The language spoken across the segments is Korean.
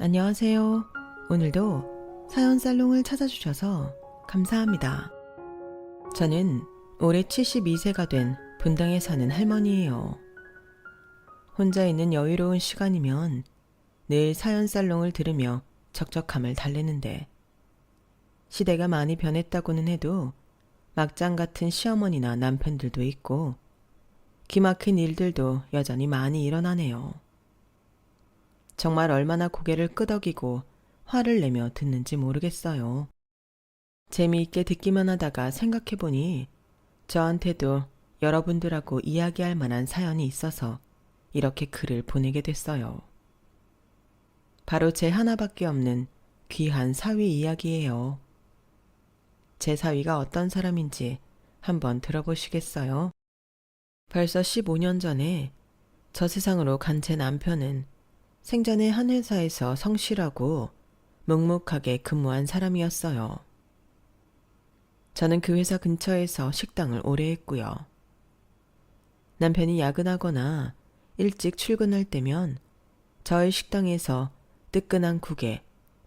안녕하세요. 오늘도 사연 살롱을 찾아주셔서 감사합니다. 저는 올해 72세가 된 분당에 사는 할머니예요. 혼자 있는 여유로운 시간이면 늘 사연 살롱을 들으며 적적함을 달래는데 시대가 많이 변했다고는 해도 막장 같은 시어머니나 남편들도 있고 기막힌 일들도 여전히 많이 일어나네요. 정말 얼마나 고개를 끄덕이고 화를 내며 듣는지 모르겠어요. 재미있게 듣기만 하다가 생각해보니 저한테도 여러분들하고 이야기할 만한 사연이 있어서 이렇게 글을 보내게 됐어요. 바로 제 하나밖에 없는 귀한 사위 이야기예요. 제 사위가 어떤 사람인지 한번 들어보시겠어요? 벌써 15년 전에 저 세상으로 간 제 남편은 생전에 한 회사에서 성실하고 묵묵하게 근무한 사람이었어요. 저는 그 회사 근처에서 식당을 오래 했고요. 남편이 야근하거나 일찍 출근할 때면 저희 식당에서 뜨끈한 국에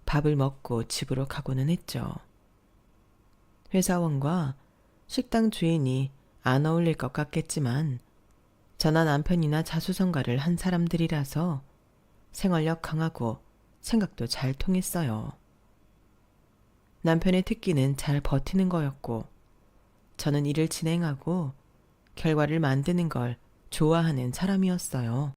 밥을 먹고 집으로 가고는 했죠. 회사원과 식당 주인이 안 어울릴 것 같겠지만 저나 남편이나 자수성가를 한 사람들이라서 생활력 강하고 생각도 잘 통했어요. 남편의 특기는 잘 버티는 거였고 저는 일을 진행하고 결과를 만드는 걸 좋아하는 사람이었어요.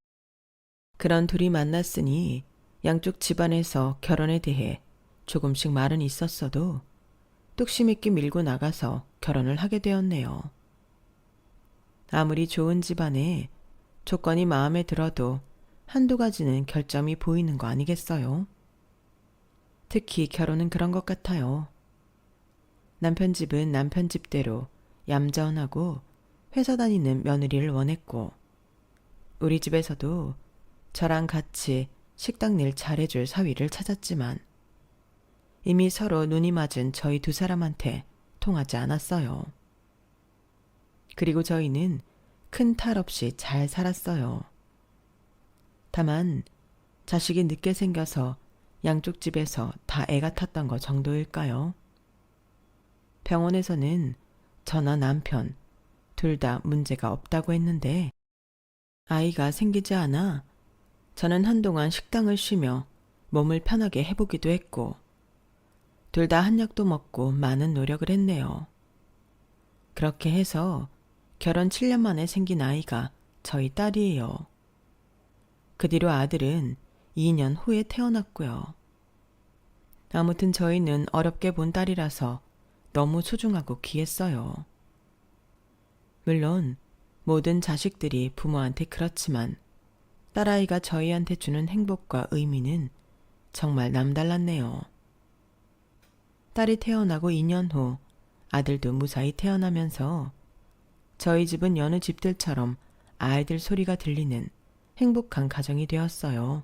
그런 둘이 만났으니 양쪽 집안에서 결혼에 대해 조금씩 말은 있었어도 뚝심 있게 밀고 나가서 결혼을 하게 되었네요. 아무리 좋은 집안에 조건이 마음에 들어도 한두 가지는 결점이 보이는 거 아니겠어요? 특히 결혼은 그런 것 같아요. 남편 집은 남편 집대로 얌전하고 회사 다니는 며느리를 원했고 우리 집에서도 저랑 같이 식당 일 잘해줄 사위를 찾았지만 이미 서로 눈이 맞은 저희 두 사람한테 통하지 않았어요. 그리고 저희는 큰 탈 없이 잘 살았어요. 다만 자식이 늦게 생겨서 양쪽 집에서 다 애가 탔던 거 정도일까요? 병원에서는 저나 남편 둘 다 문제가 없다고 했는데 아이가 생기지 않아 저는 한동안 식당을 쉬며 몸을 편하게 해보기도 했고 둘 다 한약도 먹고 많은 노력을 했네요. 그렇게 해서 결혼 7년 만에 생긴 아이가 저희 딸이에요. 그 뒤로 아들은 2년 후에 태어났고요. 아무튼 저희는 어렵게 본 딸이라서 너무 소중하고 귀했어요. 물론 모든 자식들이 부모한테 그렇지만 딸아이가 저희한테 주는 행복과 의미는 정말 남달랐네요. 딸이 태어나고 2년 후 아들도 무사히 태어나면서 저희 집은 여느 집들처럼 아이들 소리가 들리는 행복한 가정이 되었어요.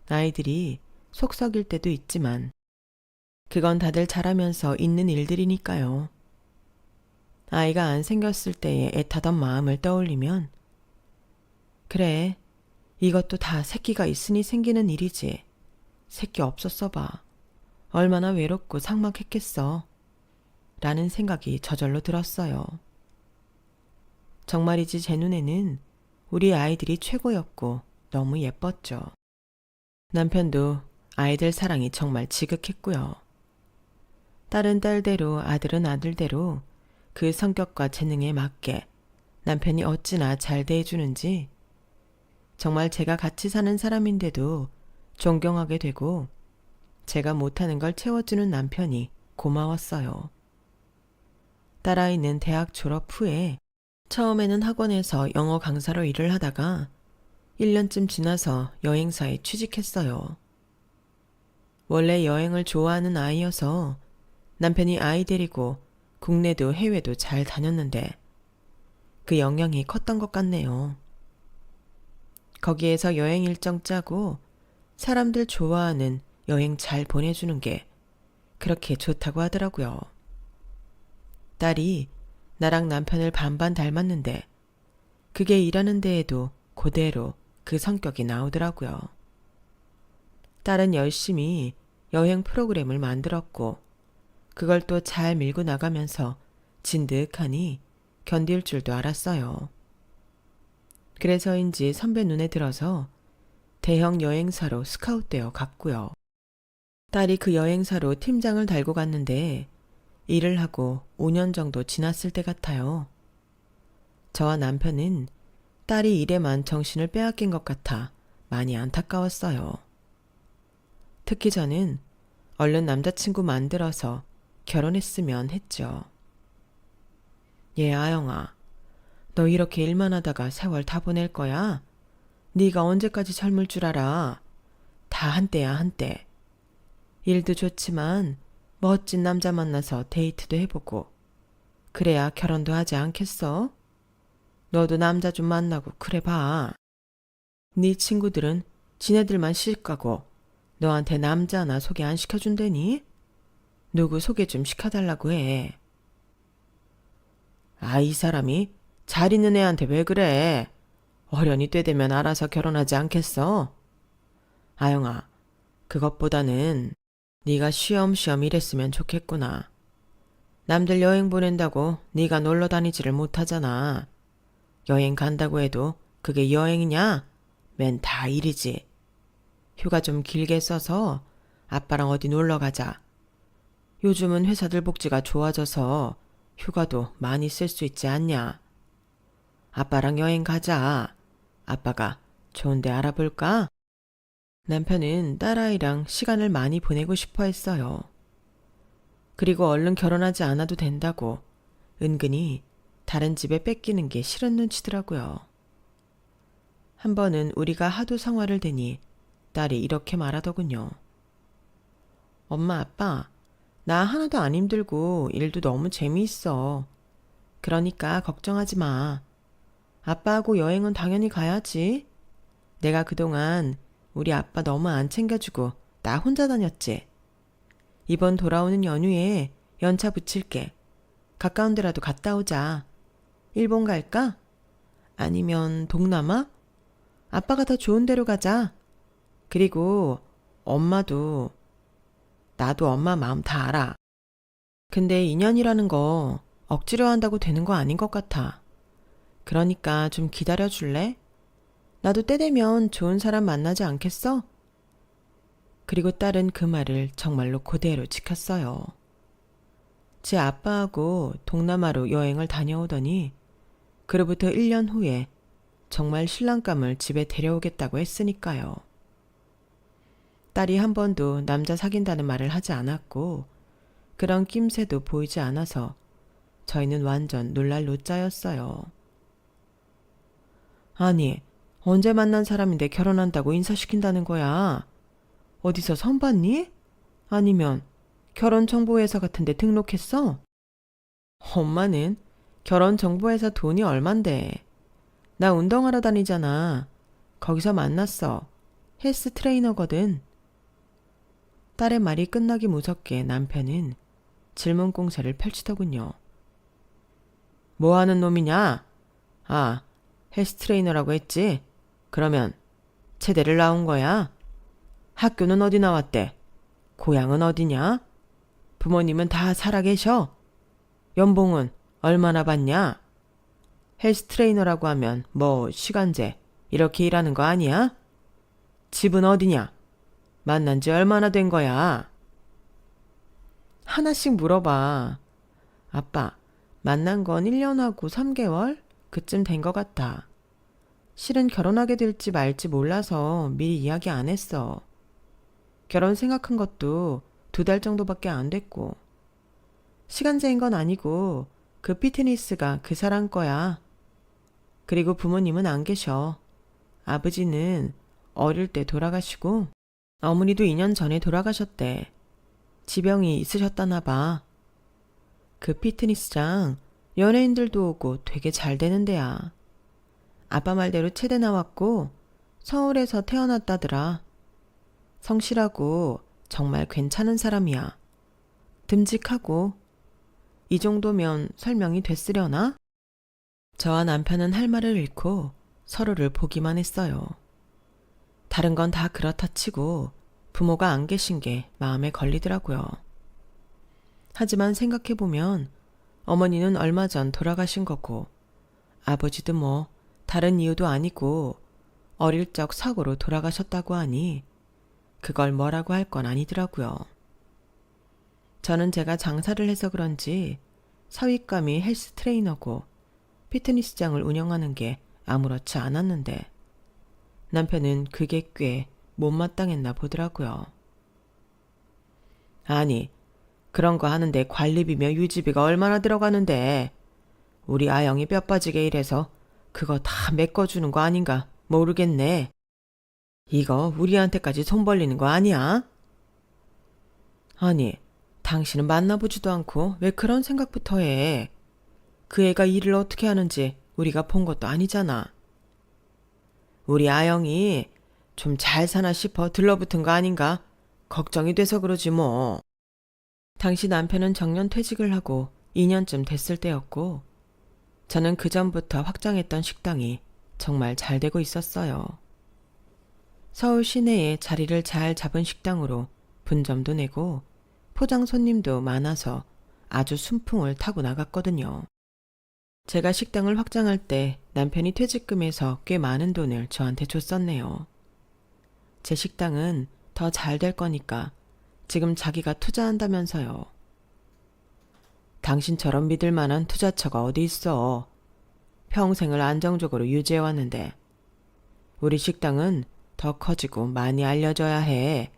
아이들이 속 썩일 때도 있지만 그건 다들 자라면서 있는 일들이니까요. 아이가 안 생겼을 때의 애타던 마음을 떠올리면 그래, 이것도 다 새끼가 있으니 생기는 일이지. 새끼 없었어 봐. 얼마나 외롭고 삭막했겠어. 라는 생각이 저절로 들었어요. 정말이지 제 눈에는 우리 아이들이 최고였고 너무 예뻤죠. 남편도 아이들 사랑이 정말 지극했고요. 딸은 딸대로 아들은 아들대로 그 성격과 재능에 맞게 남편이 어찌나 잘 대해주는지 정말 제가 같이 사는 사람인데도 존경하게 되고 제가 못하는 걸 채워주는 남편이 고마웠어요. 딸아이는 대학 졸업 후에 처음에는 학원에서 영어 강사로 일을 하다가 1년쯤 지나서 여행사에 취직했어요. 원래 여행을 좋아하는 아이여서 남편이 아이 데리고 국내도 해외도 잘 다녔는데 그 영향이 컸던 것 같네요. 거기에서 여행 일정 짜고 사람들 좋아하는 여행 잘 보내주는 게 그렇게 좋다고 하더라고요. 딸이 나랑 남편을 반반 닮았는데 그게 일하는 데에도 그대로 그 성격이 나오더라고요. 딸은 열심히 여행 프로그램을 만들었고 그걸 또 잘 밀고 나가면서 진득하니 견딜 줄도 알았어요. 그래서인지 선배 눈에 들어서 대형 여행사로 스카웃되어 갔고요. 딸이 그 여행사로 팀장을 달고 갔는데 일을 하고 5년 정도 지났을 때 같아요. 저와 남편은 딸이 일에만 정신을 빼앗긴 것 같아 많이 안타까웠어요. 특히 저는 얼른 남자친구 만들어서 결혼했으면 했죠. 얘 아영아, 너 이렇게 일만 하다가 세월 다 보낼 거야? 네가 언제까지 젊을 줄 알아? 다 한때야 한때. 일도 좋지만 멋진 남자 만나서 데이트도 해보고 그래야 결혼도 하지 않겠어? 너도 남자 좀 만나고 그래 봐. 네 친구들은 지네들만 시집가고 너한테 남자 하나 소개 안 시켜준다니? 누구 소개 좀 시켜달라고 해. 아, 이 사람이 잘 있는 애한테 왜 그래? 어련히 때 되면 알아서 결혼하지 않겠어? 아영아, 그것보다는 네가 쉬엄쉬엄 일했으면 좋겠구나. 남들 여행 보낸다고 네가 놀러 다니지를 못하잖아. 여행 간다고 해도 그게 여행이냐? 맨 다 일이지. 휴가 좀 길게 써서 아빠랑 어디 놀러 가자. 요즘은 회사들 복지가 좋아져서 휴가도 많이 쓸 수 있지 않냐? 아빠랑 여행 가자. 아빠가 좋은 데 알아볼까? 남편은 딸아이랑 시간을 많이 보내고 싶어 했어요. 그리고 얼른 결혼하지 않아도 된다고 은근히 다른 집에 뺏기는 게 싫은 눈치더라고요. 한 번은 우리가 하도 성화를 대니 딸이 이렇게 말하더군요. 엄마, 아빠, 나 하나도 안 힘들고 일도 너무 재미있어. 그러니까 걱정하지 마. 아빠하고 여행은 당연히 가야지. 내가 그동안 우리 아빠 너무 안 챙겨주고 나 혼자 다녔지. 이번 돌아오는 연휴에 연차 붙일게. 가까운 데라도 갔다 오자. 일본 갈까? 아니면 동남아? 아빠가 더 좋은 데로 가자. 그리고 엄마도 나도 엄마 마음 다 알아. 근데 인연이라는 거 억지로 한다고 되는 거 아닌 것 같아. 그러니까 좀 기다려줄래? 나도 때 되면 좋은 사람 만나지 않겠어? 그리고 딸은 그 말을 정말로 그대로 지켰어요. 제 아빠하고 동남아로 여행을 다녀오더니 그로부터 1년 후에 정말 신랑감을 집에 데려오겠다고 했으니까요. 딸이 한 번도 남자 사귄다는 말을 하지 않았고 그런 낌새도 보이지 않아서 저희는 완전 놀랄 노짜였어요. 아니, 언제 만난 사람인데 결혼한다고 인사시킨다는 거야? 어디서 선 봤니? 아니면 결혼정보회사 같은 데 등록했어? 엄마는 결혼정보회사 돈이 얼만데. 나 운동하러 다니잖아. 거기서 만났어. 헬스 트레이너거든. 딸의 말이 끝나기 무섭게 남편은 질문 공세를 펼치더군요. 뭐 하는 놈이냐? 아, 헬스 트레이너라고 했지? 그러면 체대를 나온 거야? 학교는 어디 나왔대? 고향은 어디냐? 부모님은 다 살아계셔? 연봉은 얼마나 받냐? 헬스 트레이너라고 하면 뭐 시간제 이렇게 일하는 거 아니야? 집은 어디냐? 만난 지 얼마나 된 거야? 하나씩 물어봐. 아빠, 만난 건 1년하고 3개월? 그쯤 된 것 같아. 실은 결혼하게 될지 말지 몰라서 미리 이야기 안 했어. 결혼 생각한 것도 2달 정도밖에 안 됐고. 시간제인 건 아니고 그 피트니스가 그 사람 거야. 그리고 부모님은 안 계셔. 아버지는 어릴 때 돌아가시고 어머니도 2년 전에 돌아가셨대. 지병이 있으셨다나 봐. 그 피트니스장 연예인들도 오고 되게 잘 되는 데야. 아빠 말대로 체대 나왔고 서울에서 태어났다더라. 성실하고 정말 괜찮은 사람이야. 듬직하고. 이 정도면 설명이 됐으려나? 저와 남편은 할 말을 잃고 서로를 보기만 했어요. 다른 건 다 그렇다 치고 부모가 안 계신 게 마음에 걸리더라고요. 하지만 생각해보면 어머니는 얼마 전 돌아가신 거고 아버지도 뭐 다른 이유도 아니고 어릴 적 사고로 돌아가셨다고 하니 그걸 뭐라고 할 건 아니더라고요. 저는 제가 장사를 해서 그런지 사윗감이 헬스 트레이너고 피트니스장을 운영하는 게 아무렇지 않았는데 남편은 그게 꽤 못마땅했나 보더라고요. 아니, 그런 거 하는데 관리비며 유지비가 얼마나 들어가는데 우리 아영이 뼈 빠지게 일해서 그거 다 메꿔주는 거 아닌가 모르겠네. 이거 우리한테까지 손 벌리는 거 아니야? 아니, 당신은 만나보지도 않고 왜 그런 생각부터 해? 그 애가 일을 어떻게 하는지 우리가 본 것도 아니잖아. 우리 아영이 좀 잘 사나 싶어 들러붙은 거 아닌가? 걱정이 돼서 그러지 뭐. 당시 남편은 정년 퇴직을 하고 2년쯤 됐을 때였고 저는 그전부터 확장했던 식당이 정말 잘 되고 있었어요. 서울 시내에 자리를 잘 잡은 식당으로 분점도 내고 포장 손님도 많아서 아주 순풍을 타고 나갔거든요. 제가 식당을 확장할 때 남편이 퇴직금에서 꽤 많은 돈을 저한테 줬었네요. 제 식당은 더 잘 될 거니까 지금 자기가 투자한다면서요. 당신처럼 믿을 만한 투자처가 어디 있어. 평생을 안정적으로 유지해왔는데 우리 식당은 더 커지고 많이 알려져야 해.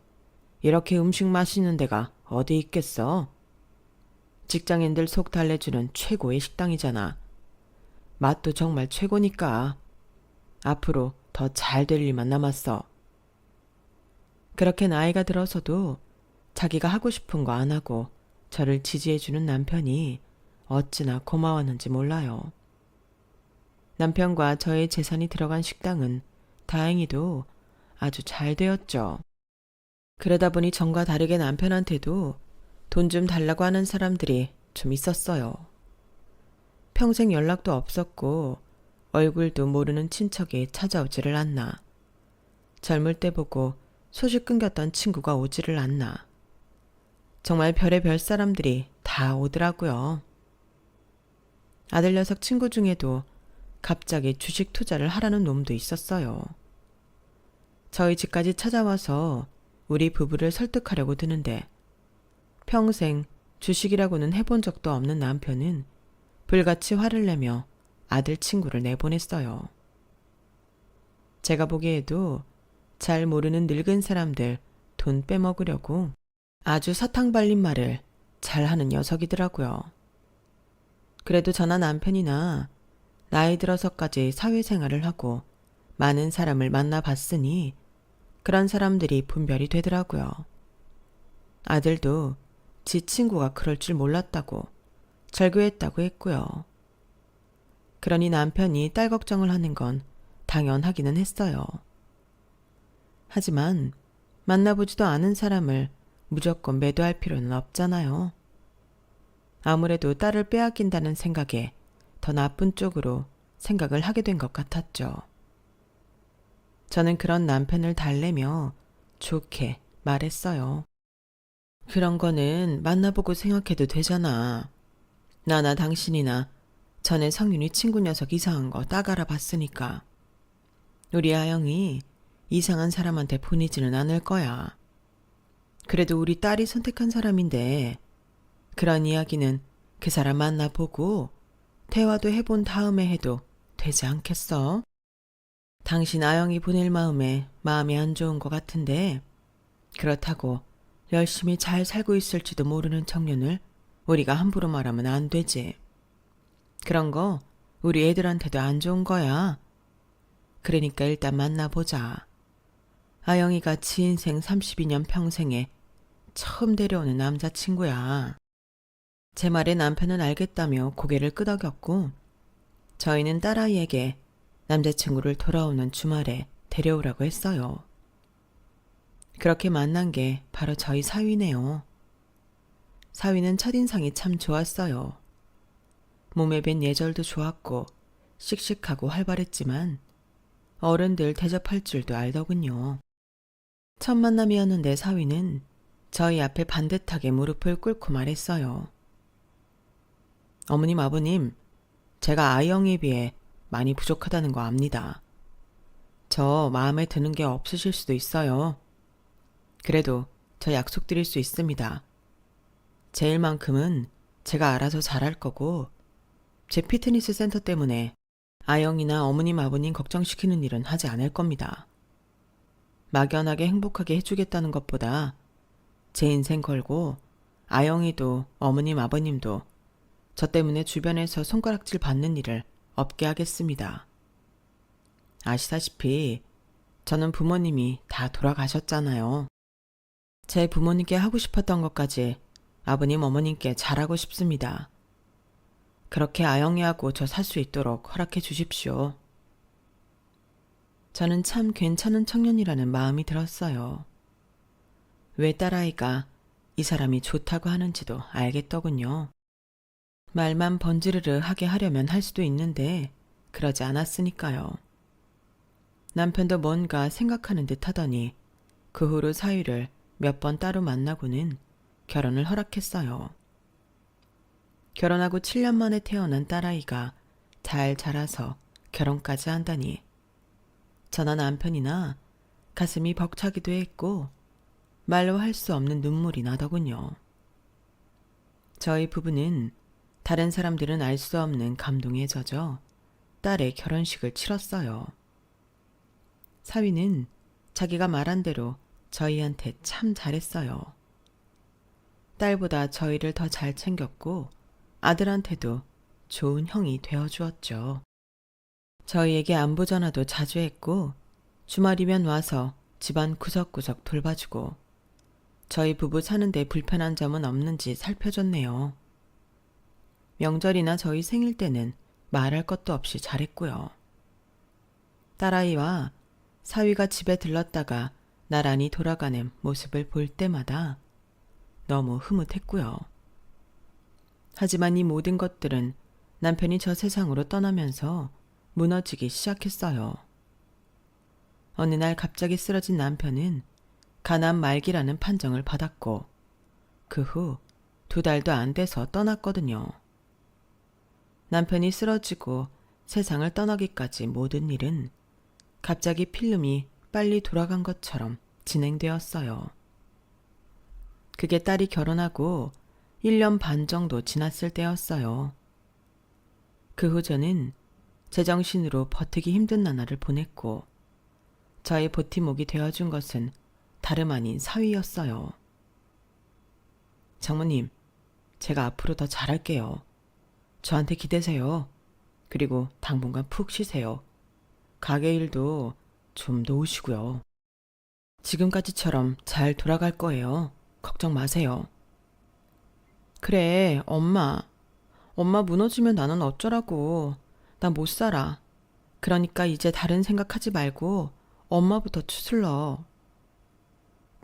이렇게 음식 맛있는 데가 어디 있겠어? 직장인들 속 달래주는 최고의 식당이잖아. 맛도 정말 최고니까. 앞으로 더 잘 될 일만 남았어. 그렇게 나이가 들어서도 자기가 하고 싶은 거 안 하고 저를 지지해주는 남편이 어찌나 고마웠는지 몰라요. 남편과 저의 재산이 들어간 식당은 다행히도 아주 잘 되었죠. 그러다 보니 전과 다르게 남편한테도 돈 좀 달라고 하는 사람들이 좀 있었어요. 평생 연락도 없었고 얼굴도 모르는 친척이 찾아오지를 않나. 젊을 때 보고 소식 끊겼던 친구가 오지를 않나. 정말 별의별 사람들이 다 오더라고요. 아들 녀석 친구 중에도 갑자기 주식 투자를 하라는 놈도 있었어요. 저희 집까지 찾아와서 우리 부부를 설득하려고 드는데 평생 주식이라고는 해본 적도 없는 남편은 불같이 화를 내며 아들 친구를 내보냈어요. 제가 보기에도 잘 모르는 늙은 사람들 돈 빼먹으려고 아주 사탕 발린 말을 잘하는 녀석이더라고요. 그래도 저나 남편이나 나이 들어서까지 사회생활을 하고 많은 사람을 만나봤으니 그런 사람들이 분별이 되더라고요. 아들도 지 친구가 그럴 줄 몰랐다고 절교했다고 했고요. 그러니 남편이 딸 걱정을 하는 건 당연하기는 했어요. 하지만 만나보지도 않은 사람을 무조건 매도할 필요는 없잖아요. 아무래도 딸을 빼앗긴다는 생각에 더 나쁜 쪽으로 생각을 하게 된 것 같았죠. 저는 그런 남편을 달래며 좋게 말했어요. 그런 거는 만나보고 생각해도 되잖아. 나나 당신이나 전에 성윤이 친구 녀석 이상한 거 딱 알아봤으니까. 우리 아영이 이상한 사람한테 보내지는 않을 거야. 그래도 우리 딸이 선택한 사람인데 그런 이야기는 그 사람 만나보고 대화도 해본 다음에 해도 되지 않겠어? 당신 아영이 보낼 마음이 안 좋은 것 같은데 그렇다고 열심히 잘 살고 있을지도 모르는 청년을 우리가 함부로 말하면 안 되지. 그런 거 우리 애들한테도 안 좋은 거야. 그러니까 일단 만나보자. 아영이가 지 인생 32년 평생에 처음 데려오는 남자친구야. 제 말에 남편은 알겠다며 고개를 끄덕였고 저희는 딸아이에게 남자친구를 돌아오는 주말에 데려오라고 했어요. 그렇게 만난 게 바로 저희 사위네요. 사위는 첫인상이 참 좋았어요. 몸에 밴 예절도 좋았고 씩씩하고 활발했지만 어른들 대접할 줄도 알더군요. 첫 만남이었는데 사위는 저희 앞에 반듯하게 무릎을 꿇고 말했어요. 어머님, 아버님, 제가 아이영에 비해 많이 부족하다는 거 압니다. 저 마음에 드는 게 없으실 수도 있어요. 그래도 저 약속드릴 수 있습니다. 제 일만큼은 제가 알아서 잘할 거고, 제 피트니스 센터 때문에 아영이나 어머님, 아버님 걱정시키는 일은 하지 않을 겁니다. 막연하게 행복하게 해주겠다는 것보다 제 인생 걸고 아영이도 어머님, 아버님도 저 때문에 주변에서 손가락질 받는 일을 없게 하겠습니다. 아시다시피 저는 부모님이 다 돌아가셨잖아요. 제 부모님께 하고 싶었던 것까지 아버님, 어머님께 잘하고 싶습니다. 그렇게 아영이하고 저 살 수 있도록 허락해 주십시오. 저는 참 괜찮은 청년이라는 마음이 들었어요. 왜 딸아이가 이 사람이 좋다고 하는지도 알겠더군요. 말만 번지르르 하게 하려면 할 수도 있는데 그러지 않았으니까요. 남편도 뭔가 생각하는 듯 하더니 그 후로 사위를 몇 번 따로 만나고는 결혼을 허락했어요. 결혼하고 7년 만에 태어난 딸아이가 잘 자라서 결혼까지 한다니 저나 남편이나 가슴이 벅차기도 했고 말로 할 수 없는 눈물이 나더군요. 저희 부부는 다른 사람들은 알 수 없는 감동에 젖어 딸의 결혼식을 치렀어요. 사위는 자기가 말한 대로 저희한테 참 잘했어요. 딸보다 저희를 더 잘 챙겼고 아들한테도 좋은 형이 되어주었죠. 저희에게 안부 전화도 자주 했고 주말이면 와서 집안 구석구석 돌봐주고 저희 부부 사는데 불편한 점은 없는지 살펴줬네요. 명절이나 저희 생일 때는 말할 것도 없이 잘했고요. 딸아이와 사위가 집에 들렀다가 나란히 돌아가는 모습을 볼 때마다 너무 흐뭇했고요. 하지만 이 모든 것들은 남편이 저 세상으로 떠나면서 무너지기 시작했어요. 어느 날 갑자기 쓰러진 남편은 가난 말기라는 판정을 받았고 그 후 2달도 안 돼서 떠났거든요. 남편이 쓰러지고 세상을 떠나기까지 모든 일은 갑자기 필름이 빨리 돌아간 것처럼 진행되었어요. 그게 딸이 결혼하고 1년 반 정도 지났을 때였어요. 그 후 저는 제정신으로 버티기 힘든 나날을 보냈고 저의 버팀목이 되어준 것은 다름 아닌 사위였어요. 장모님, 제가 앞으로 더 잘할게요. 저한테 기대세요. 그리고 당분간 푹 쉬세요. 가게 일도 좀 놓으시고요. 지금까지처럼 잘 돌아갈 거예요. 걱정 마세요. 그래, 엄마. 엄마 무너지면 나는 어쩌라고. 나 못 살아. 그러니까 이제 다른 생각하지 말고 엄마부터 추슬러.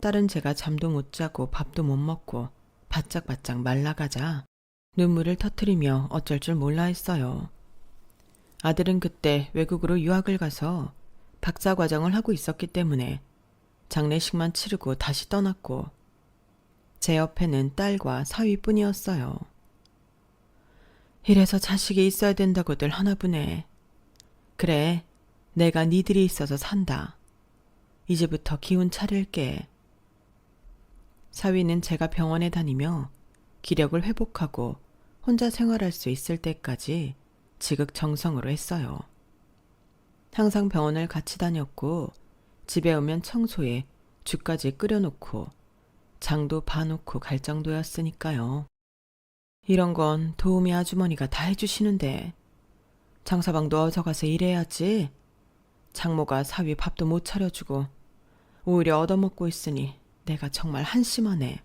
딸은 제가 잠도 못 자고 밥도 못 먹고 바짝바짝 말라가자 눈물을 터뜨리며 어쩔 줄 몰라 했어요. 아들은 그때 외국으로 유학을 가서 박사 과정을 하고 있었기 때문에 장례식만 치르고 다시 떠났고 제 옆에는 딸과 사위뿐이었어요. 이래서 자식이 있어야 된다고들 하나 보네. 그래, 내가 니들이 있어서 산다. 이제부터 기운 차릴게. 사위는 제가 병원에 다니며 기력을 회복하고 혼자 생활할 수 있을 때까지 지극정성으로 했어요. 항상 병원을 같이 다녔고 집에 오면 청소에 죽까지 끓여놓고 장도 봐놓고 갈 정도였으니까요. 이런 건 도우미 아주머니가 다 해주시는데 장사방도 어서 가서 일해야지. 장모가 사위 밥도 못 차려주고 오히려 얻어먹고 있으니 내가 정말 한심하네.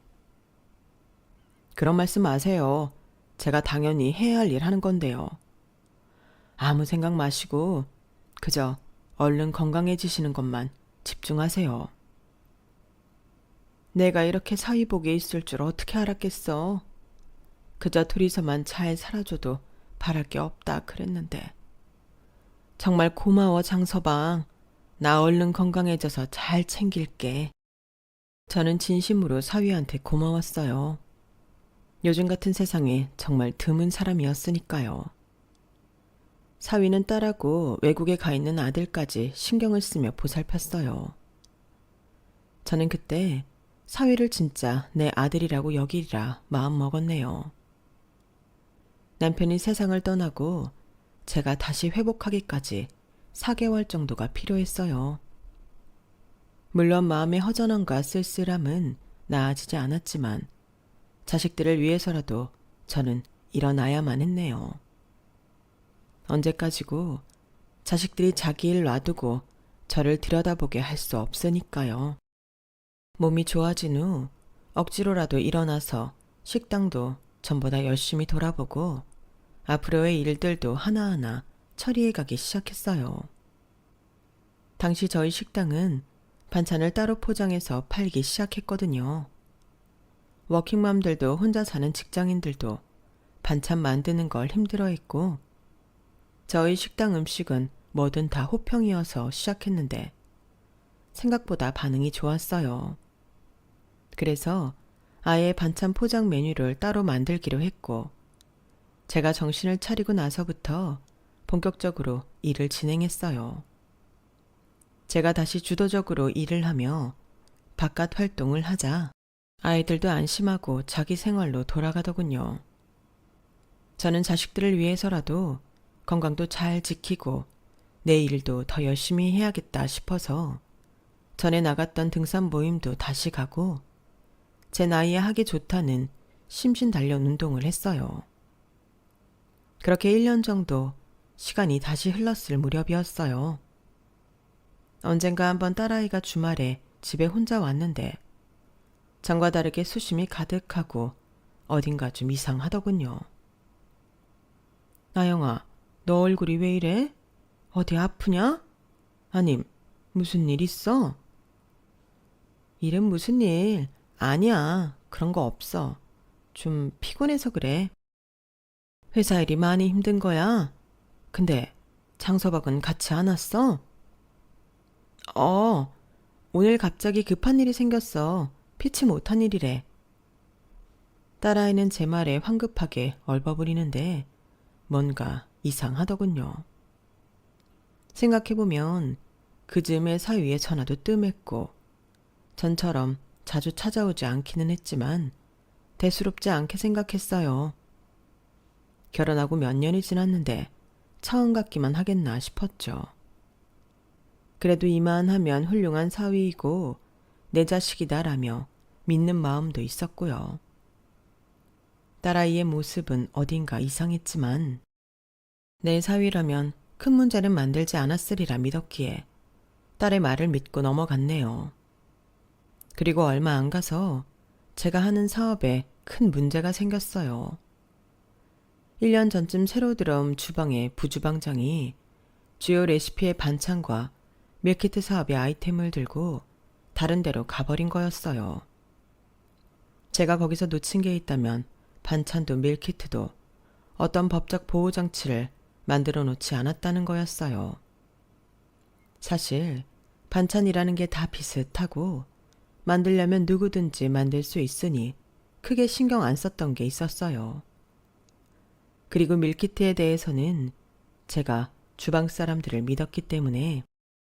그런 말씀 마세요. 제가 당연히 해야 할 일 하는 건데요. 아무 생각 마시고 그저 얼른 건강해지시는 것만 집중하세요. 내가 이렇게 사위복에 있을 줄 어떻게 알았겠어. 그저 둘이서만 잘 살아줘도 바랄 게 없다 그랬는데. 정말 고마워 장서방. 나 얼른 건강해져서 잘 챙길게. 저는 진심으로 사위한테 고마웠어요. 요즘 같은 세상에 정말 드문 사람이었으니까요. 사위는 딸하고 외국에 가 있는 아들까지 신경을 쓰며 보살폈어요. 저는 그때 사위를 진짜 내 아들이라고 여기리라 마음 먹었네요. 남편이 세상을 떠나고 제가 다시 회복하기까지 4개월 정도가 필요했어요. 물론 마음의 허전함과 쓸쓸함은 나아지지 않았지만 자식들을 위해서라도 저는 일어나야만 했네요. 언제까지고 자식들이 자기 일 놔두고 저를 들여다보게 할 수 없으니까요. 몸이 좋아진 후 억지로라도 일어나서 식당도 전보다 열심히 돌아보고 앞으로의 일들도 하나하나 처리해 가기 시작했어요. 당시 저희 식당은 반찬을 따로 포장해서 팔기 시작했거든요. 워킹맘들도 혼자 사는 직장인들도 반찬 만드는 걸 힘들어했고 저희 식당 음식은 뭐든 다 호평이어서 시작했는데 생각보다 반응이 좋았어요. 그래서 아예 반찬 포장 메뉴를 따로 만들기로 했고 제가 정신을 차리고 나서부터 본격적으로 일을 진행했어요. 제가 다시 주도적으로 일을 하며 바깥 활동을 하자 아이들도 안심하고 자기 생활로 돌아가더군요. 저는 자식들을 위해서라도 건강도 잘 지키고 내 일도 더 열심히 해야겠다 싶어서 전에 나갔던 등산 모임도 다시 가고 제 나이에 하기 좋다는 심신단련 운동을 했어요. 그렇게 1년 정도 시간이 다시 흘렀을 무렵이었어요. 언젠가 한번 딸아이가 주말에 집에 혼자 왔는데 전과 다르게 수심이 가득하고 어딘가 좀 이상하더군요. 나영아, 너 얼굴이 왜 이래? 어디 아프냐? 아님, 무슨 일 있어? 일은 무슨 일? 아니야, 그런 거 없어. 좀 피곤해서 그래. 회사 일이 많이 힘든 거야? 근데 장서박은 같이 안 왔어? 오늘 갑자기 급한 일이 생겼어. 피치 못한 일이래. 딸아이는 제 말에 황급하게 얼버무리는데 뭔가 이상하더군요. 생각해보면 그 즈음에 사위의 전화도 뜸했고 전처럼 자주 찾아오지 않기는 했지만 대수롭지 않게 생각했어요. 결혼하고 몇 년이 지났는데 처음 같기만 하겠나 싶었죠. 그래도 이만하면 훌륭한 사위이고 내 자식이다라며 믿는 마음도 있었고요. 딸아이의 모습은 어딘가 이상했지만 내 사위라면 큰 문제는 만들지 않았으리라 믿었기에 딸의 말을 믿고 넘어갔네요. 그리고 얼마 안 가서 제가 하는 사업에 큰 문제가 생겼어요. 1년 전쯤 새로 들어온 주방의 부주방장이 주요 레시피의 반찬과 밀키트 사업의 아이템을 들고 다른 데로 가버린 거였어요. 제가 거기서 놓친 게 있다면 반찬도 밀키트도 어떤 법적 보호장치를 만들어 놓지 않았다는 거였어요. 사실 반찬이라는 게 다 비슷하고 만들려면 누구든지 만들 수 있으니 크게 신경 안 썼던 게 있었어요. 그리고 밀키트에 대해서는 제가 주방 사람들을 믿었기 때문에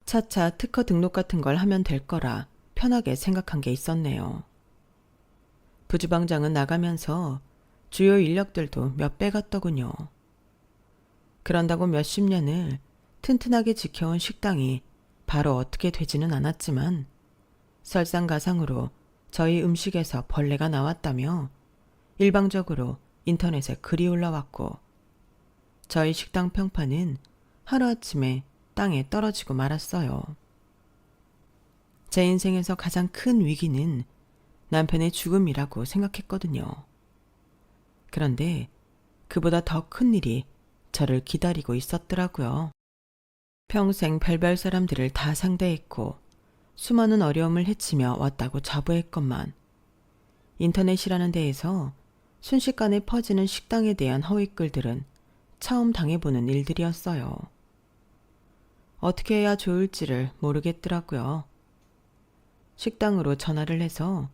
차차 특허 등록 같은 걸 하면 될 거라 편하게 생각한 게 있었네요. 부주방장은 나가면서 주요 인력들도 몇 배 갔더군요. 그런다고 몇십 년을 튼튼하게 지켜온 식당이 바로 어떻게 되지는 않았지만 설상가상으로 저희 음식에서 벌레가 나왔다며 일방적으로 인터넷에 글이 올라왔고 저희 식당 평판은 하루아침에 땅에 떨어지고 말았어요. 제 인생에서 가장 큰 위기는 남편의 죽음이라고 생각했거든요. 그런데 그보다 더 큰 일이 저를 기다리고 있었더라고요. 평생 별별 사람들을 다 상대했고 수많은 어려움을 헤치며 왔다고 자부했건만 인터넷이라는 데에서 순식간에 퍼지는 식당에 대한 허위글들은 처음 당해보는 일들이었어요. 어떻게 해야 좋을지를 모르겠더라고요. 식당으로 전화를 해서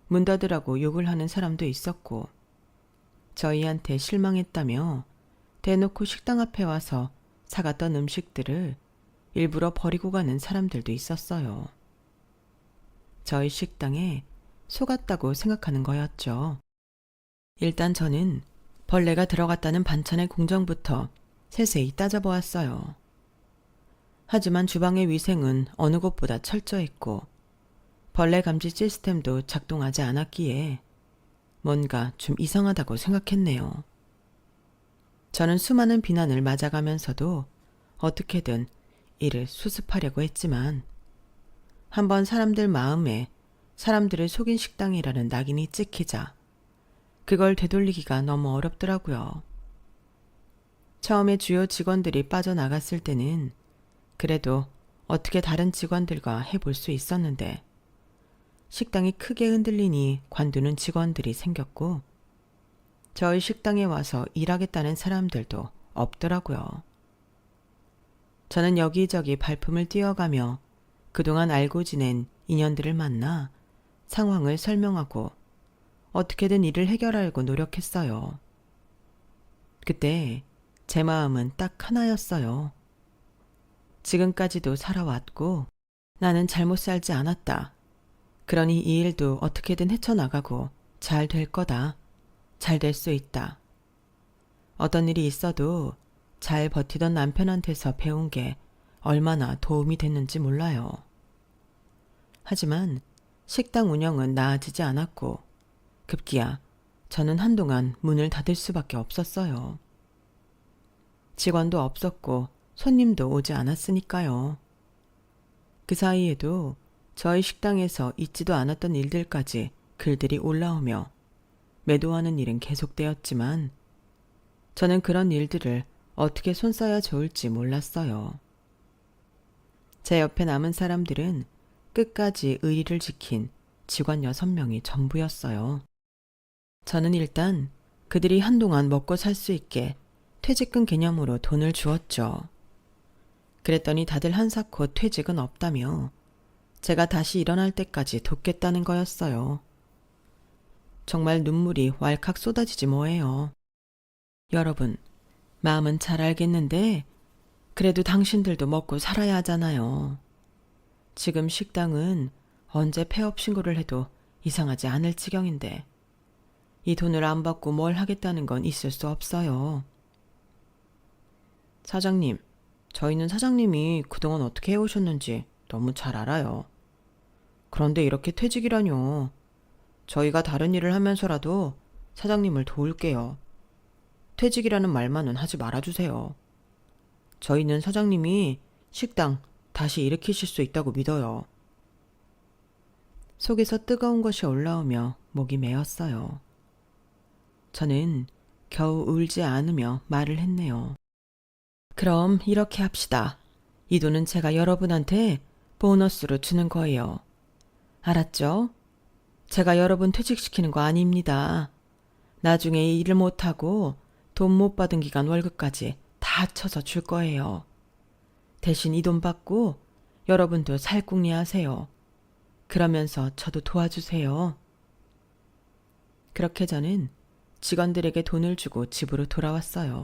문 닫으라고 욕을 하는 사람도 있었고, 저희한테 실망했다며 대놓고 식당 앞에 와서 사갔던 음식들을 일부러 버리고 가는 사람들도 있었어요. 저희 식당에 속았다고 생각하는 거였죠. 일단 저는 벌레가 들어갔다는 반찬의 공정부터 세세히 따져보았어요. 하지만 주방의 위생은 어느 곳보다 철저했고 벌레 감지 시스템도 작동하지 않았기에 뭔가 좀 이상하다고 생각했네요. 저는 수많은 비난을 맞아가면서도 어떻게든 이를 수습하려고 했지만 한번 사람들 마음에 사람들을 속인 식당이라는 낙인이 찍히자 그걸 되돌리기가 너무 어렵더라고요. 처음에 주요 직원들이 빠져나갔을 때는 그래도 어떻게 다른 직원들과 해볼 수 있었는데 식당이 크게 흔들리니 관두는 직원들이 생겼고 저희 식당에 와서 일하겠다는 사람들도 없더라고요. 저는 여기저기 발품을 띄워가며 그동안 알고 지낸 인연들을 만나 상황을 설명하고 어떻게든 일을 해결하려고 노력했어요. 그때 제 마음은 딱 하나였어요. 지금까지도 살아왔고 나는 잘못 살지 않았다. 그러니 이 일도 어떻게든 헤쳐나가고 잘 될 거다. 잘 될 수 있다. 어떤 일이 있어도 잘 버티던 남편한테서 배운 게 얼마나 도움이 됐는지 몰라요. 하지만 식당 운영은 나아지지 않았고 급기야 저는 한동안 문을 닫을 수밖에 없었어요. 직원도 없었고 손님도 오지 않았으니까요. 그 사이에도 저희 식당에서 있지도 않았던 일들까지 글들이 올라오며 매도하는 일은 계속되었지만 저는 그런 일들을 어떻게 손써야 좋을지 몰랐어요. 제 옆에 남은 사람들은 끝까지 의리를 지킨 직원 6명이 전부였어요. 저는 일단 그들이 한동안 먹고 살 수 있게 퇴직금 개념으로 돈을 주었죠. 그랬더니 다들 한사코 퇴직은 없다며 제가 다시 일어날 때까지 돕겠다는 거였어요. 정말 눈물이 왈칵 쏟아지지 뭐예요. 여러분, 마음은 잘 알겠는데 그래도 당신들도 먹고 살아야 하잖아요. 지금 식당은 언제 폐업 신고를 해도 이상하지 않을 지경인데 이 돈을 안 받고 뭘 하겠다는 건 있을 수 없어요. 사장님, 저희는 사장님이 그동안 어떻게 해오셨는지 너무 잘 알아요. 그런데 이렇게 퇴직이라뇨. 저희가 다른 일을 하면서라도 사장님을 도울게요. 퇴직이라는 말만은 하지 말아주세요. 저희는 사장님이 식당 다시 일으키실 수 있다고 믿어요. 속에서 뜨거운 것이 올라오며 목이 메었어요. 저는 겨우 울지 않으며 말을 했네요. 그럼 이렇게 합시다. 이 돈은 제가 여러분한테 보너스로 주는 거예요. 알았죠? 제가 여러분 퇴직시키는 거 아닙니다. 나중에 일을 못하고 돈 못 받은 기간 월급까지 다 합쳐서 줄 거예요. 대신 이 돈 받고 여러분도 살궁리 하세요. 그러면서 저도 도와주세요. 그렇게 저는 직원들에게 돈을 주고 집으로 돌아왔어요.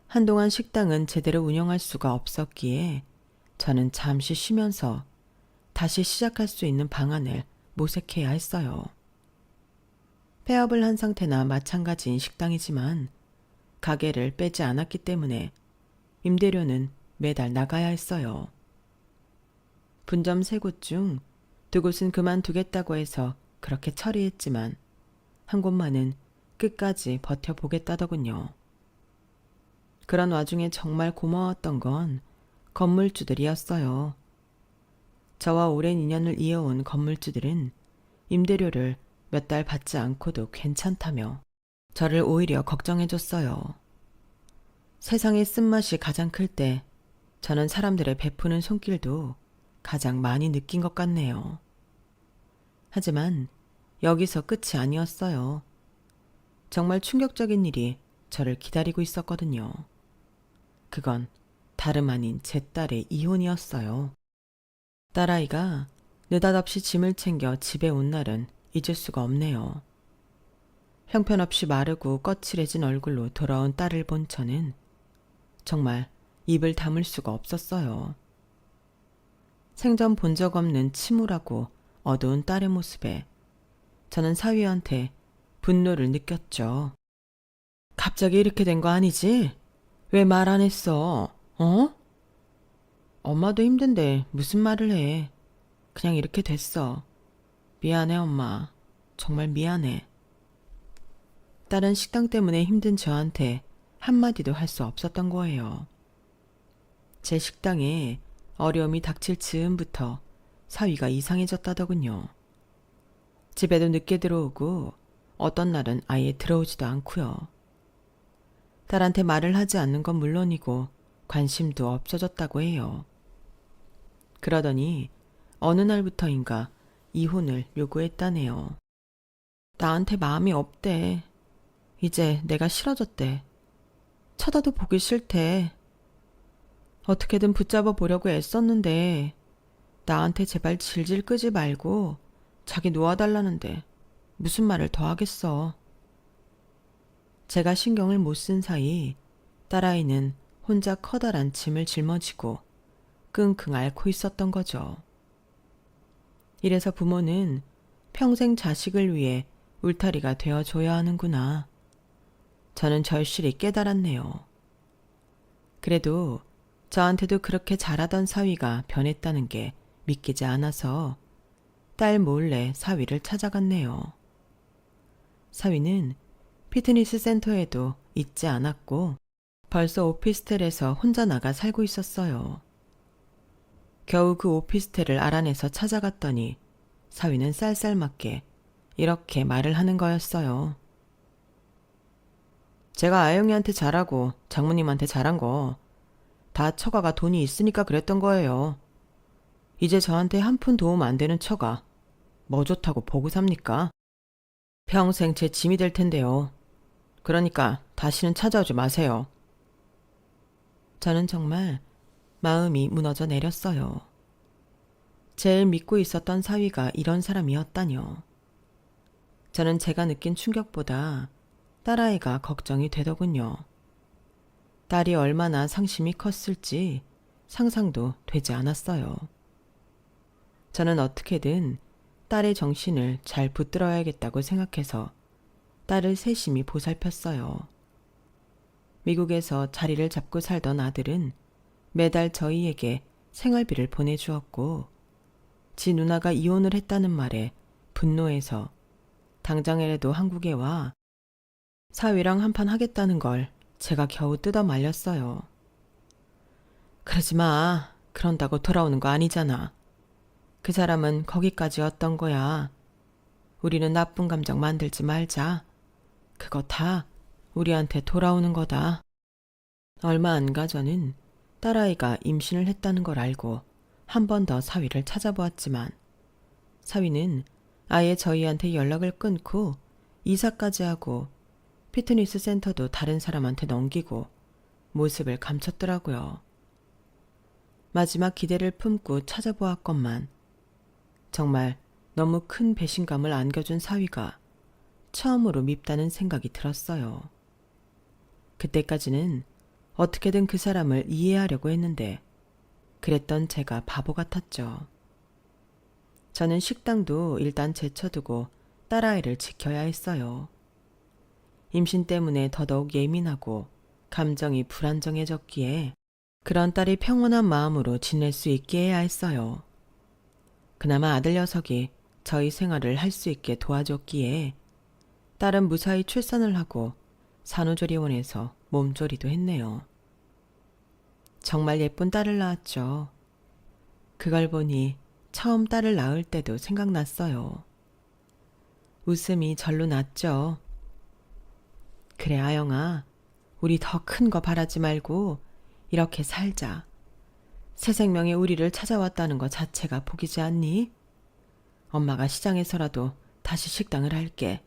한동안 식당은 제대로 운영할 수가 없었기에 저는 잠시 쉬면서 다시 시작할 수 있는 방안을 모색해야 했어요. 폐업을 한 상태나 마찬가지인 식당이지만 가게를 빼지 않았기 때문에 임대료는 매달 나가야 했어요. 분점 3곳 중 2곳은 그만두겠다고 해서 그렇게 처리했지만 한 곳만은 끝까지 버텨보겠다더군요. 그런 와중에 정말 고마웠던 건 건물주들이었어요. 저와 오랜 인연을 이어온 건물주들은 임대료를 몇 달 받지 않고도 괜찮다며 저를 오히려 걱정해줬어요. 세상의 쓴맛이 가장 클 때 저는 사람들의 베푸는 손길도 가장 많이 느낀 것 같네요. 하지만 여기서 끝이 아니었어요. 정말 충격적인 일이 저를 기다리고 있었거든요. 그건 다름 아닌 제 딸의 이혼이었어요. 딸아이가 느닷없이 짐을 챙겨 집에 온 날은 잊을 수가 없네요. 형편없이 마르고 거칠해진 얼굴로 돌아온 딸을 본 저는 정말 입을 다물 수가 없었어요. 생전 본 적 없는 침울하고 어두운 딸의 모습에 저는 사위한테 분노를 느꼈죠. 갑자기 이렇게 된 거 아니지? 왜 말 안 했어? 어? 엄마도 힘든데 무슨 말을 해. 그냥 이렇게 됐어. 미안해, 엄마. 정말 미안해. 딸은 식당 때문에 힘든 저한테 한마디도 할 수 없었던 거예요. 제 식당에 어려움이 닥칠 즈음부터 사위가 이상해졌다더군요. 집에도 늦게 들어오고 어떤 날은 아예 들어오지도 않고요. 딸한테 말을 하지 않는 건 물론이고 관심도 없어졌다고 해요. 그러더니 어느 날부터인가 이혼을 요구했다네요. 나한테 마음이 없대. 이제 내가 싫어졌대. 쳐다도 보기 싫대. 어떻게든 붙잡아 보려고 애썼는데 나한테 제발 질질 끄지 말고 자기 놓아달라는데 무슨 말을 더 하겠어. 제가 신경을 못 쓴 사이 딸아이는 혼자 커다란 짐을 짊어지고 끙끙 앓고 있었던 거죠. 이래서 부모는 평생 자식을 위해 울타리가 되어줘야 하는구나. 저는 절실히 깨달았네요. 그래도 저한테도 그렇게 잘하던 사위가 변했다는 게 믿기지 않아서 딸 몰래 사위를 찾아갔네요. 사위는 피트니스 센터에도 있지 않았고 벌써 오피스텔에서 혼자 나가 살고 있었어요. 겨우 그 오피스텔을 알아내서 찾아갔더니 사위는 쌀쌀맞게 이렇게 말을 하는 거였어요. 제가 아영이한테 잘하고 장모님한테 잘한 거 다 처가가 돈이 있으니까 그랬던 거예요. 이제 저한테 한 푼 도움 안 되는 처가 뭐 좋다고 보고 삽니까? 평생 제 짐이 될 텐데요. 그러니까 다시는 찾아오지 마세요. 저는 정말 마음이 무너져 내렸어요. 제일 믿고 있었던 사위가 이런 사람이었다뇨. 저는 제가 느낀 충격보다 딸아이가 걱정이 되더군요. 딸이 얼마나 상심이 컸을지 상상도 되지 않았어요. 저는 어떻게든 딸의 정신을 잘 붙들어야겠다고 생각해서 딸을 세심히 보살폈어요. 미국에서 자리를 잡고 살던 아들은 매달 저희에게 생활비를 보내주었고 지 누나가 이혼을 했다는 말에 분노해서 당장이라도 한국에 와 사위랑 한판 하겠다는 걸 제가 겨우 뜯어 말렸어요. 그러지 마. 그런다고 돌아오는 거 아니잖아. 그 사람은 거기까지였던 거야. 우리는 나쁜 감정 만들지 말자. 그거 다 우리한테 돌아오는 거다. 얼마 안 가 저는 딸아이가 임신을 했다는 걸 알고 한 번 더 사위를 찾아보았지만 사위는 아예 저희한테 연락을 끊고 이사까지 하고 피트니스 센터도 다른 사람한테 넘기고 모습을 감췄더라고요. 마지막 기대를 품고 찾아보았건만 정말 너무 큰 배신감을 안겨준 사위가 처음으로 밉다는 생각이 들었어요. 그때까지는 어떻게든 그 사람을 이해하려고 했는데 그랬던 제가 바보 같았죠. 저는 식당도 일단 제쳐두고 딸아이를 지켜야 했어요. 임신 때문에 더더욱 예민하고 감정이 불안정해졌기에 그런 딸이 평온한 마음으로 지낼 수 있게 해야 했어요. 그나마 아들 녀석이 저희 생활을 할 수 있게 도와줬기에 딸은 무사히 출산을 하고 산후조리원에서 몸조리도 했네요. 정말 예쁜 딸을 낳았죠. 그걸 보니 처음 딸을 낳을 때도 생각났어요. 웃음이 절로 났죠. 그래 아영아, 우리 더 큰 거 바라지 말고 이렇게 살자. 새 생명이 우리를 찾아왔다는 것 자체가 복이지 않니? 엄마가 시장에서라도 다시 식당을 할게.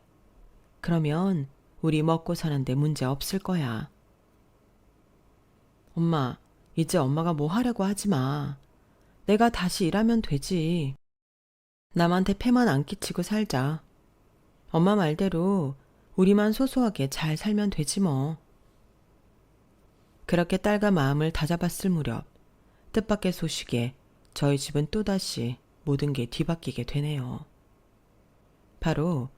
그러면 우리 먹고 사는데 문제 없을 거야. 엄마, 이제 엄마가 뭐 하려고 하지 마. 내가 다시 일하면 되지. 남한테 폐만 안 끼치고 살자. 엄마 말대로 우리만 소소하게 잘 살면 되지 뭐. 그렇게 딸과 마음을 다잡았을 무렵 뜻밖의 소식에 저희 집은 또다시 모든 게 뒤바뀌게 되네요. 바로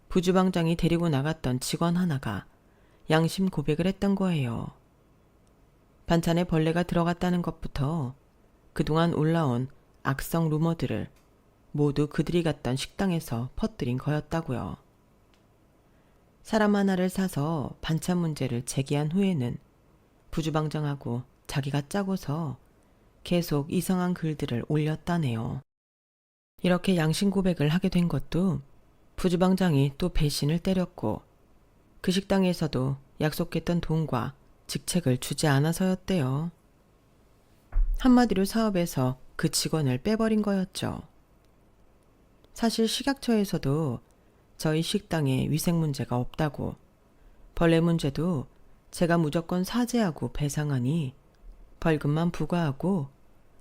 부주방장이 데리고 나갔던 직원 하나가 양심 고백을 했던 거예요. 반찬에 벌레가 들어갔다는 것부터 그동안 올라온 악성 루머들을 모두 그들이 갔던 식당에서 퍼뜨린 거였다고요. 사람 하나를 사서 반찬 문제를 제기한 후에는 부주방장하고 자기가 짜고서 계속 이상한 글들을 올렸다네요. 이렇게 양심 고백을 하게 된 것도 부주방장이 또 배신을 때렸고 그 식당에서도 약속했던 돈과 직책을 주지 않아서였대요. 한마디로 사업에서 그 직원을 빼버린 거였죠. 사실 식약처에서도 저희 식당에 위생 문제가 없다고, 벌레 문제도 제가 무조건 사죄하고 배상하니 벌금만 부과하고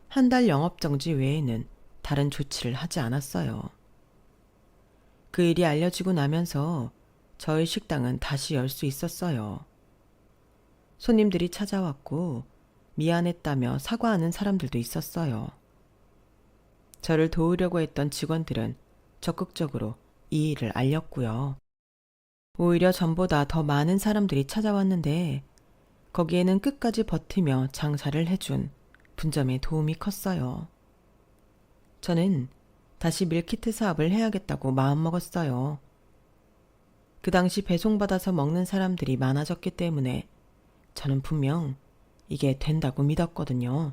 한 달 영업정지 외에는 다른 조치를 하지 않았어요. 그 일이 알려지고 나면서 저희 식당은 다시 열 수 있었어요. 손님들이 찾아왔고 미안했다며 사과하는 사람들도 있었어요. 저를 도우려고 했던 직원들은 적극적으로 이 일을 알렸고요. 오히려 전보다 더 많은 사람들이 찾아왔는데 거기에는 끝까지 버티며 장사를 해준 분점의 도움이 컸어요. 저는 다시 밀키트 사업을 해야겠다고 마음먹었어요. 그 당시 배송받아서 먹는 사람들이 많아졌기 때문에 저는 분명 이게 된다고 믿었거든요.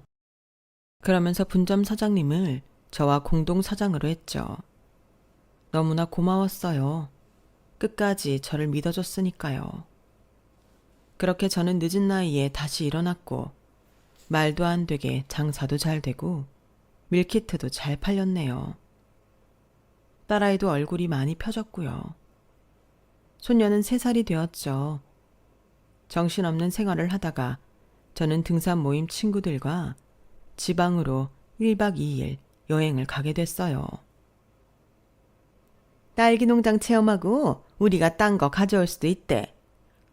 그러면서 분점 사장님을 저와 공동 사장으로 했죠. 너무나 고마웠어요. 끝까지 저를 믿어줬으니까요. 그렇게 저는 늦은 나이에 다시 일어났고 말도 안 되게 장사도 잘 되고 밀키트도 잘 팔렸네요. 딸아이도 얼굴이 많이 펴졌고요. 손녀는 3살이 되었죠. 정신없는 생활을 하다가 저는 등산 모임 친구들과 지방으로 1박 2일 여행을 가게 됐어요. 딸기 농장 체험하고 우리가 딴 거 가져올 수도 있대.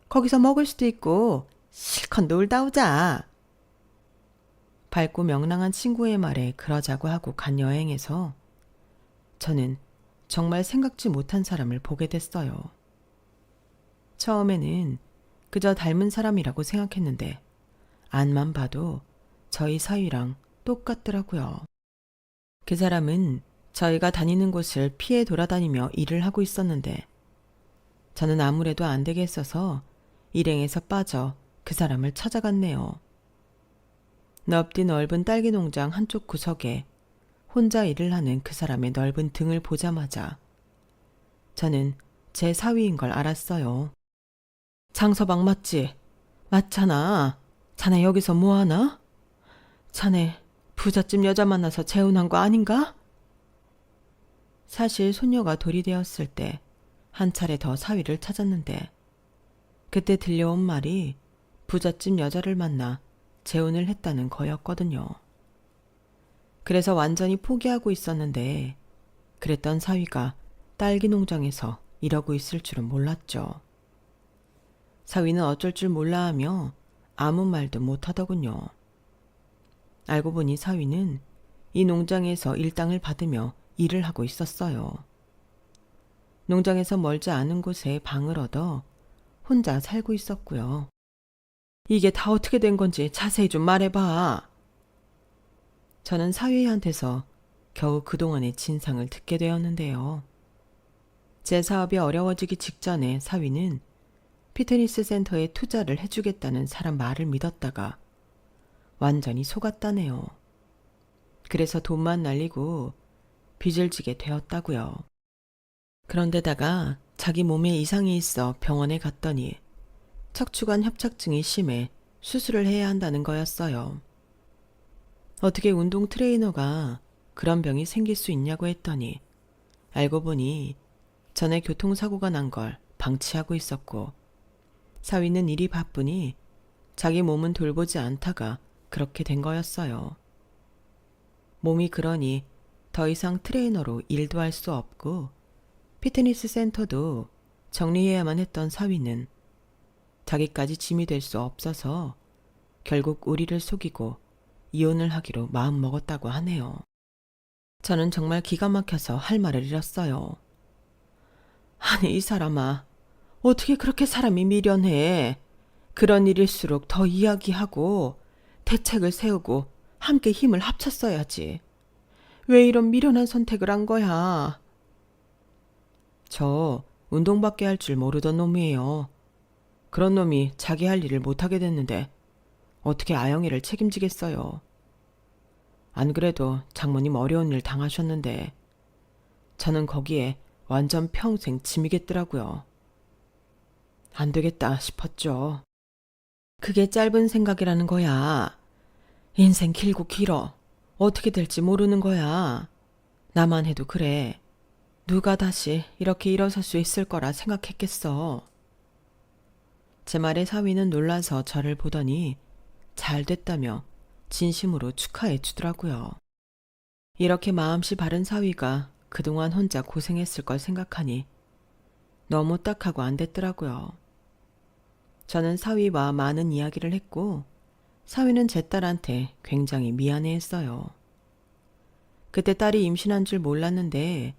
거기서 먹을 수도 있고 실컷 놀다 오자. 밝고 명랑한 친구의 말에 그러자고 하고 간 여행에서 저는 정말 생각지 못한 사람을 보게 됐어요. 처음에는 그저 닮은 사람이라고 생각했는데 안만 봐도 저희 사위랑 똑같더라고요. 그 사람은 저희가 다니는 곳을 피해 돌아다니며 일을 하고 있었는데 저는 아무래도 안 되겠어서 일행에서 빠져 그 사람을 찾아갔네요. 넓디 넓은 딸기 농장 한쪽 구석에 혼자 일을 하는 그 사람의 넓은 등을 보자마자 저는 제 사위인 걸 알았어요. 장서방 맞지? 맞잖아. 자네 여기서 뭐하나? 자네 부잣집 여자 만나서 재혼한 거 아닌가? 사실 손녀가 돌이 되었을 때 한 차례 더 사위를 찾았는데 그때 들려온 말이 부잣집 여자를 만나 재혼을 했다는 거였거든요. 그래서 완전히 포기하고 있었는데 그랬던 사위가 딸기 농장에서 이러고 있을 줄은 몰랐죠. 사위는 어쩔 줄 몰라 하며 아무 말도 못하더군요. 알고 보니 사위는 이 농장에서 일당을 받으며 일을 하고 있었어요. 농장에서 멀지 않은 곳에 방을 얻어 혼자 살고 있었고요. 이게 다 어떻게 된 건지 자세히 좀 말해봐. 저는 사위한테서 겨우 그동안의 진상을 듣게 되었는데요. 제 사업이 어려워지기 직전에 사위는 피트니스 센터에 투자를 해주겠다는 사람 말을 믿었다가 완전히 속았다네요. 그래서 돈만 날리고 빚을 지게 되었다고요. 그런데다가 자기 몸에 이상이 있어 병원에 갔더니 척추관 협착증이 심해 수술을 해야 한다는 거였어요. 어떻게 운동 트레이너가 그런 병이 생길 수 있냐고 했더니 알고 보니 전에 교통사고가 난 걸 방치하고 있었고 사위는 일이 바쁘니 자기 몸은 돌보지 않다가 그렇게 된 거였어요. 몸이 그러니 더 이상 트레이너로 일도 할 수 없고 피트니스 센터도 정리해야만 했던 사위는 자기까지 짐이 될 수 없어서 결국 우리를 속이고 이혼을 하기로 마음먹었다고 하네요. 저는 정말 기가 막혀서 할 말을 잃었어요. 아니, 이 사람아, 어떻게 그렇게 사람이 미련해. 그런 일일수록 더 이야기하고 대책을 세우고 함께 힘을 합쳤어야지. 왜 이런 미련한 선택을 한 거야? 저 운동밖에 할 줄 모르던 놈이에요. 그런 놈이 자기 할 일을 못하게 됐는데 어떻게 아영이를 책임지겠어요. 안 그래도 장모님 어려운 일 당하셨는데 저는 거기에 완전 평생 짐이겠더라고요. 안 되겠다 싶었죠. 그게 짧은 생각이라는 거야. 인생 길고 길어. 어떻게 될지 모르는 거야. 나만 해도 그래. 누가 다시 이렇게 일어설 수 있을 거라 생각했겠어. 제 말에 사위는 놀라서 저를 보더니 잘 됐다며 진심으로 축하해 주더라고요. 이렇게 마음씨 바른 사위가 그동안 혼자 고생했을 걸 생각하니 너무 딱하고 안 됐더라고요. 저는 사위와 많은 이야기를 했고 사위는 제 딸한테 굉장히 미안해했어요. 그때 딸이 임신한 줄 몰랐는데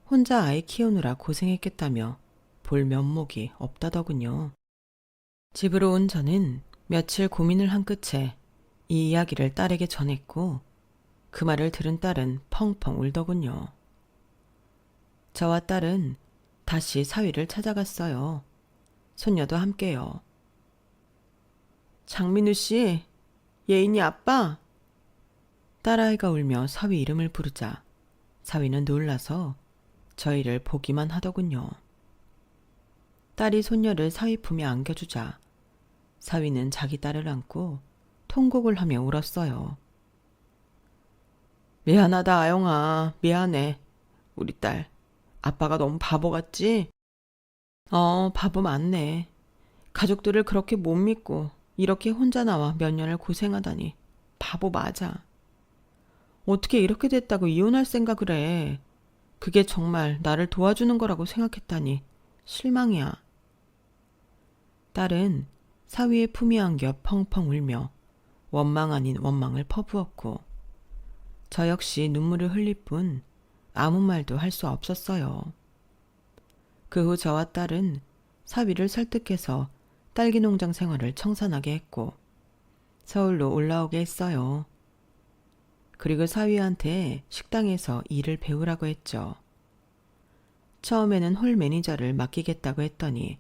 혼자 아이 키우느라 고생했겠다며 볼 면목이 없다더군요. 집으로 온 저는 며칠 고민을 한 끝에 이 이야기를 딸에게 전했고 그 말을 들은 딸은 펑펑 울더군요. 저와 딸은 다시 사위를 찾아갔어요. 손녀도 함께요. 장민우 씨, 예인이 아빠? 딸아이가 울며 사위 이름을 부르자 사위는 놀라서 저희를 보기만 하더군요. 딸이 손녀를 사위 품에 안겨주자 사위는 자기 딸을 안고 통곡을 하며 울었어요. 미안하다, 아영아. 미안해. 우리 딸, 아빠가 너무 바보 같지? 바보 맞네. 가족들을 그렇게 못 믿고 이렇게 혼자 나와 몇 년을 고생하다니 바보 맞아. 어떻게 이렇게 됐다고 이혼할 생각을 해. 그게 정말 나를 도와주는 거라고 생각했다니 실망이야. 딸은 사위의 품에 안겨 펑펑 울며 원망 아닌 원망을 퍼부었고 저 역시 눈물을 흘릴 뿐 아무 말도 할 수 없었어요. 그 후 저와 딸은 사위를 설득해서 딸기 농장 생활을 청산하게 했고 서울로 올라오게 했어요. 그리고 사위한테 식당에서 일을 배우라고 했죠. 처음에는 홀 매니저를 맡기겠다고 했더니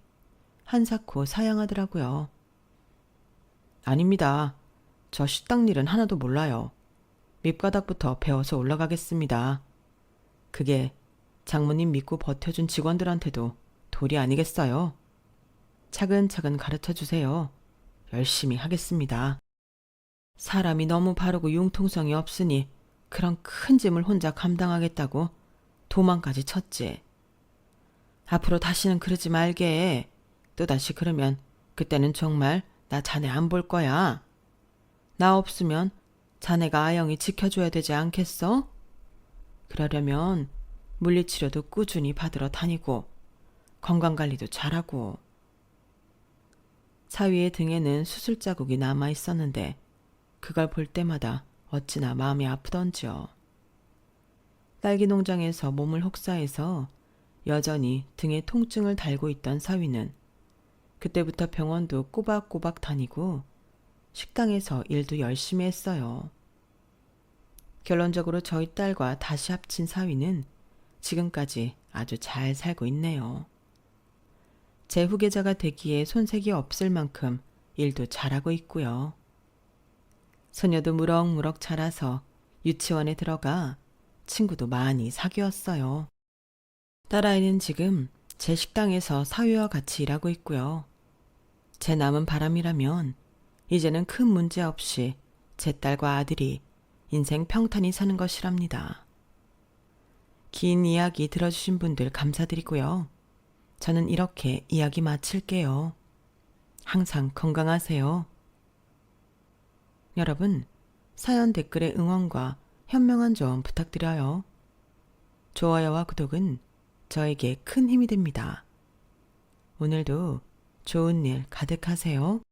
한사코 사양하더라고요. 아닙니다. 저 식당 일은 하나도 몰라요. 밑바닥부터 배워서 올라가겠습니다. 그게 장모님 믿고 버텨준 직원들한테도 도리 아니겠어요? 차근차근 가르쳐주세요. 열심히 하겠습니다. 사람이 너무 바르고 융통성이 없으니 그런 큰 짐을 혼자 감당하겠다고 도망까지 쳤지. 앞으로 다시는 그러지 말게. 또다시 그러면 그때는 정말 나 자네 안 볼 거야. 나 없으면 자네가 아영이 지켜줘야 되지 않겠어? 그러려면 물리치료도 꾸준히 받으러 다니고 건강관리도 잘하고. 사위의 등에는 수술 자국이 남아 있었는데 그걸 볼 때마다 어찌나 마음이 아프던지요. 딸기 농장에서 몸을 혹사해서 여전히 등에 통증을 달고 있던 사위는 그때부터 병원도 꼬박꼬박 다니고 식당에서 일도 열심히 했어요. 결론적으로 저희 딸과 다시 합친 사위는 지금까지 아주 잘 살고 있네요. 제 후계자가 되기에 손색이 없을 만큼 일도 잘하고 있고요. 소녀도 무럭무럭 자라서 유치원에 들어가 친구도 많이 사귀었어요. 딸아이는 지금 제 식당에서 사위와 같이 일하고 있고요. 제 남은 바람이라면 이제는 큰 문제 없이 제 딸과 아들이 인생 평탄히 사는 것이랍니다. 긴 이야기 들어주신 분들 감사드리고요. 저는 이렇게 이야기 마칠게요. 항상 건강하세요. 여러분, 사연 댓글에 응원과 현명한 조언 부탁드려요. 좋아요와 구독은 저에게 큰 힘이 됩니다. 오늘도 좋은 일 가득하세요.